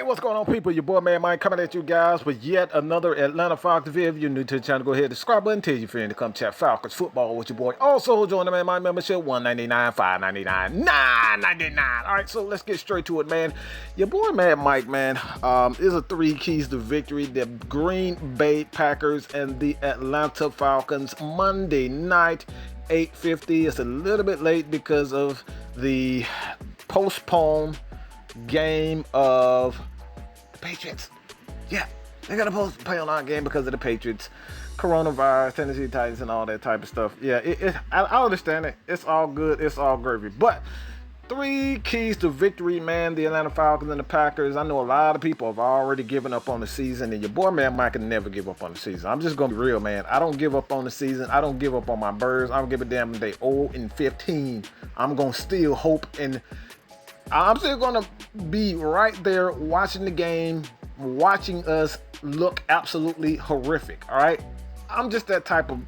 What's going on, people? Your boy Man Mike coming at you guys with yet another Atlanta Falcons video. If you're new to the channel, go ahead and subscribe button. Tell your friend to come chat Falcons football with your boy. Also, join the Man Mike membership, $1.99, $5.99, $9.99. All right, so let's get straight to it, man. Your boy Man Mike, man, is a 3 keys to victory. The Green Bay Packers and the Atlanta Falcons Monday night, 8:50. It's a little bit late because of the postponed game of the Patriots. Yeah, they got to play on our game because of the Patriots, coronavirus, Tennessee Titans, and all that type of stuff. Yeah, I understand it. It's all good. It's all gravy. But 3 keys to victory, man. The Atlanta Falcons and the Packers. I know a lot of people have already given up on the season, and your boy Man Mike can never give up on the season. I'm just gonna be real, man. I don't give up on the season. I don't give up on my birds. I don't give a damn if they 0-15. I'm gonna still hope, and I'm still going to be right there watching the game, watching us look absolutely horrific, all right? I'm just that type of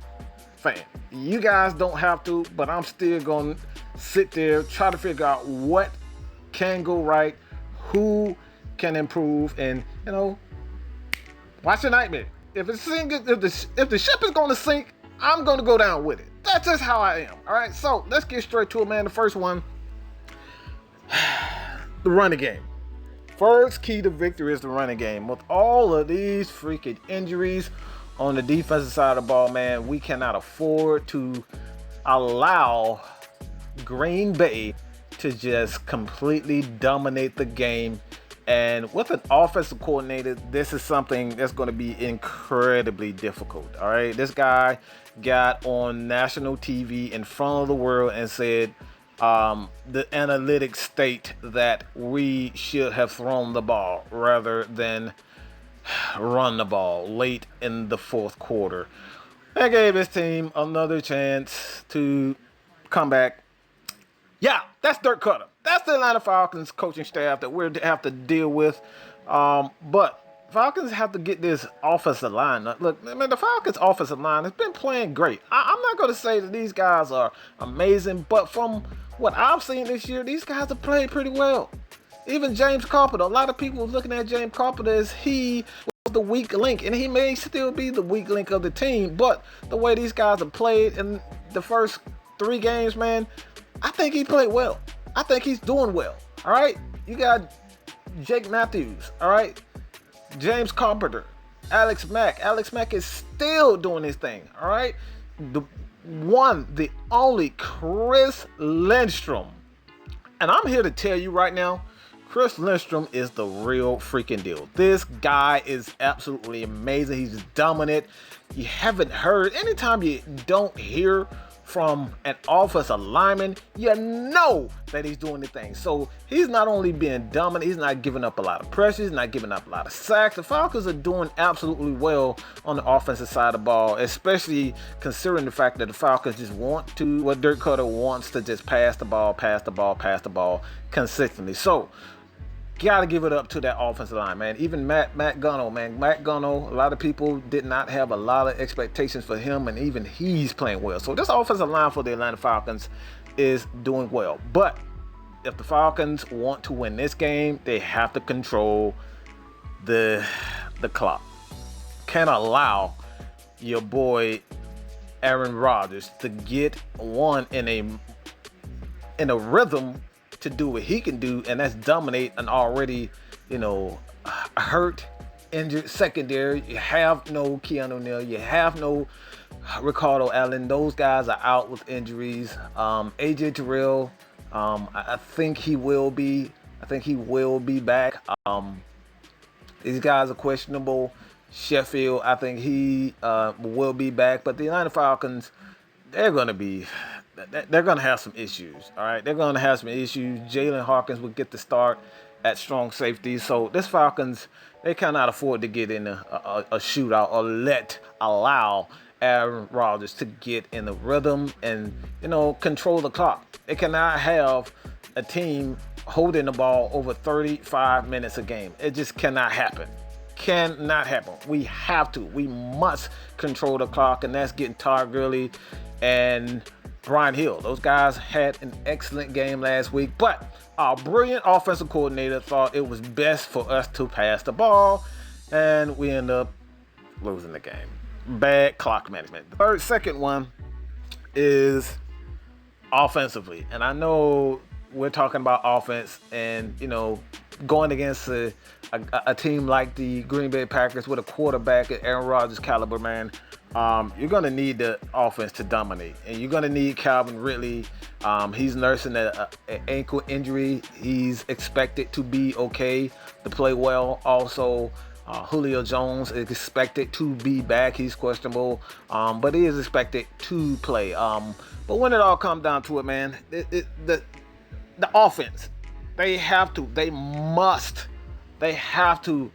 fan. You guys don't have to, but I'm still going to sit there, try to figure out what can go right, who can improve, and, you know, watch the nightmare. If the ship is going to sink, I'm going to go down with it. That's just how I am, all right? So let's get straight to it, man. The first one, the running game. First key to victory is the running game. With all of these freaking injuries on the defensive side of the ball, man, we cannot afford to allow Green Bay to just completely dominate the game. And with an offensive coordinator, this is something that's going to be incredibly difficult. All right, this guy got on national TV in front of the world and said, the analytics state that we should have thrown the ball rather than run the ball late in the fourth quarter. That gave his team another chance to come back. Yeah, that's Dirk Cutter. That's the Atlanta Falcons coaching staff that we have to deal with. But Falcons have to get this offensive line. Look, I mean, the Falcons offensive line has been playing great. I'm not going to say that these guys are amazing, but from what I've seen this year, these guys have played pretty well. Even James Carpenter, a lot of people were looking at James Carpenter as he was the weak link, and he may still be the weak link of the team, but the way these guys have played in the first 3 games, man, I think he played well. I think he's doing well, all right? You got Jake Matthews, all right? James Carpenter, Alex Mack. Alex Mack is still doing his thing, all right? The only Chris Lindstrom. And I'm here to tell you right now, Chris Lindstrom is the real freaking deal. This guy is absolutely amazing. He's dominant. You haven't heard, anytime you don't hear from an offensive lineman, you know that he's doing the thing. So he's not only being dominant, he's not giving up a lot of pressure, he's not giving up a lot of sacks. The Falcons are doing absolutely well on the offensive side of the ball, especially considering the fact that the Falcons just want to, what Dirk Cutter wants to just pass the ball consistently. So gotta give it up to that offensive line, man. Even Matt Gunno, man. Matt Gunno, a lot of people did not have a lot of expectations for him, and even he's playing well. So this offensive line for the Atlanta Falcons is doing well. But if the Falcons want to win this game, they have to control the clock. Can't allow your boy Aaron Rodgers to get in a rhythm to do what he can do, and that's dominate an already, hurt, injured secondary. You have no Keanu Neal, you have no Ricardo Allen. Those guys are out with injuries. AJ Terrell, I think he will be back. These guys are questionable. Sheffield, I think he will be back, but the Atlanta Falcons, they're going to have some issues, all right? They're going to have some issues. Jalen Hawkins will get the start at strong safety. So this Falcons, they cannot afford to get in a shootout or allow Aaron Rodgers to get in the rhythm and, control the clock. They cannot have a team holding the ball over 35 minutes a game. It just cannot happen. Cannot happen. We must control the clock, and that's getting Todd Gurley and Brian Hill. Those guys had an excellent game last week, but our brilliant offensive coordinator thought it was best for us to pass the ball, and we end up losing the game. Bad clock management. The second one is offensively, and I know we're talking about offense, and going against a team like the Green Bay Packers with a quarterback at Aaron Rodgers caliber, man, you're going to need the offense to dominate, and you're going to need Calvin Ridley. He's nursing an ankle injury. He's expected to be okay, to play well. Also, Julio Jones is expected to be back. He's questionable, but he is expected to play. But when it all comes down to it, man, the offense, they have to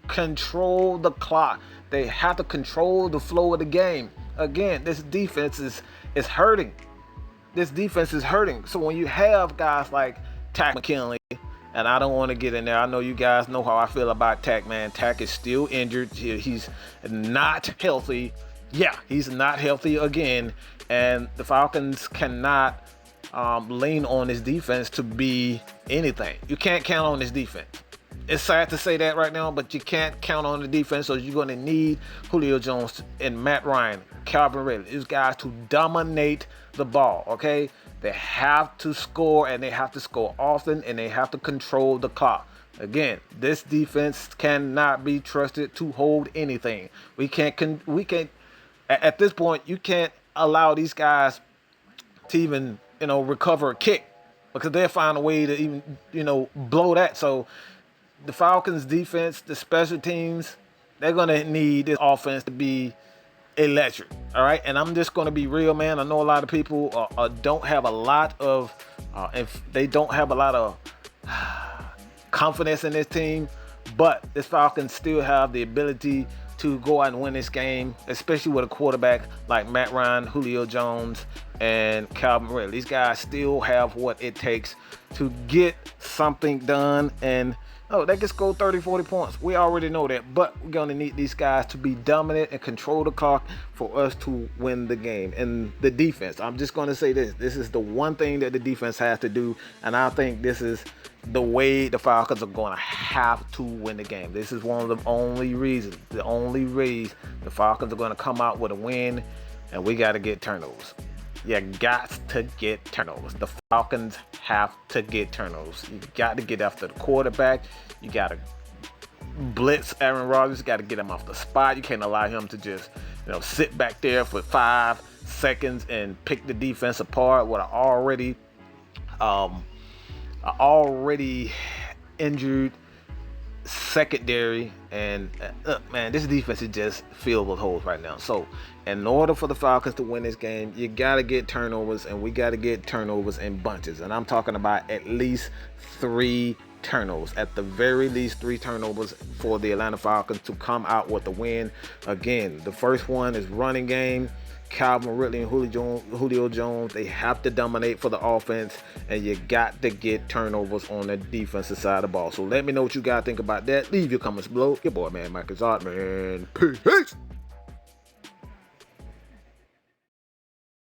control the clock. They have to control the flow of the game. Again, this defense is hurting. This defense is hurting. So when you have guys like Takk McKinley, and I don't want to get in there. I know you guys know how I feel about Takk, man. Takk is still injured. He's not healthy. Yeah, he's not healthy again. And the Falcons cannot lean on his defense to be anything. You can't count on his defense. It's sad to say that right now, but you can't count on the defense. So you're going to need Julio Jones and Matt Ryan, Calvin Ridley, these guys to dominate the ball, okay? They have to score, and they have to score often, and they have to control the clock. Again, this defense cannot be trusted to hold anything. We can't at this point, you can't allow these guys to even, recover a kick, because they'll find a way to even, blow that. So the Falcons defense, the special teams, they're going to need this offense to be electric. All right. And I'm just going to be real, man. I know a lot of people don't have a lot of confidence in this team, but this Falcons still have the ability to go out and win this game, especially with a quarterback like Matt Ryan, Julio Jones, and Calvin Ridley. These guys still have what it takes to get something done, and they can score 30, 40 points. We already know that, but we're going to need these guys to be dominant and control the clock for us to win the game. And the defense, I'm just going to say this. This is the one thing that the defense has to do, and I think this is the way the Falcons are going to have to win the game. This is one of the only reasons the Falcons are going to come out with a win, and we got to get turnovers. You got to get turnovers. The Falcons have to get turnovers. You got to get after the quarterback. You got to blitz Aaron Rodgers. You got to get him off the spot. You can't allow him to just, sit back there for 5 seconds and pick the defense apart with an already injured secondary. And man, this defense is just filled with holes right now. So in order for the Falcons to win this game, you got to get turnovers, and we got to get turnovers in bunches. And I'm talking about at least 3 turnovers. At the very least, 3 turnovers for the Atlanta Falcons to come out with the win. Again, the first one is running game. Calvin Ridley and Julio Jones, they have to dominate for the offense, and you got to get turnovers on the defensive side of the ball. So let me know what you guys think about that. Leave your comments below. Your boy, man, Mike is out, man. Peace.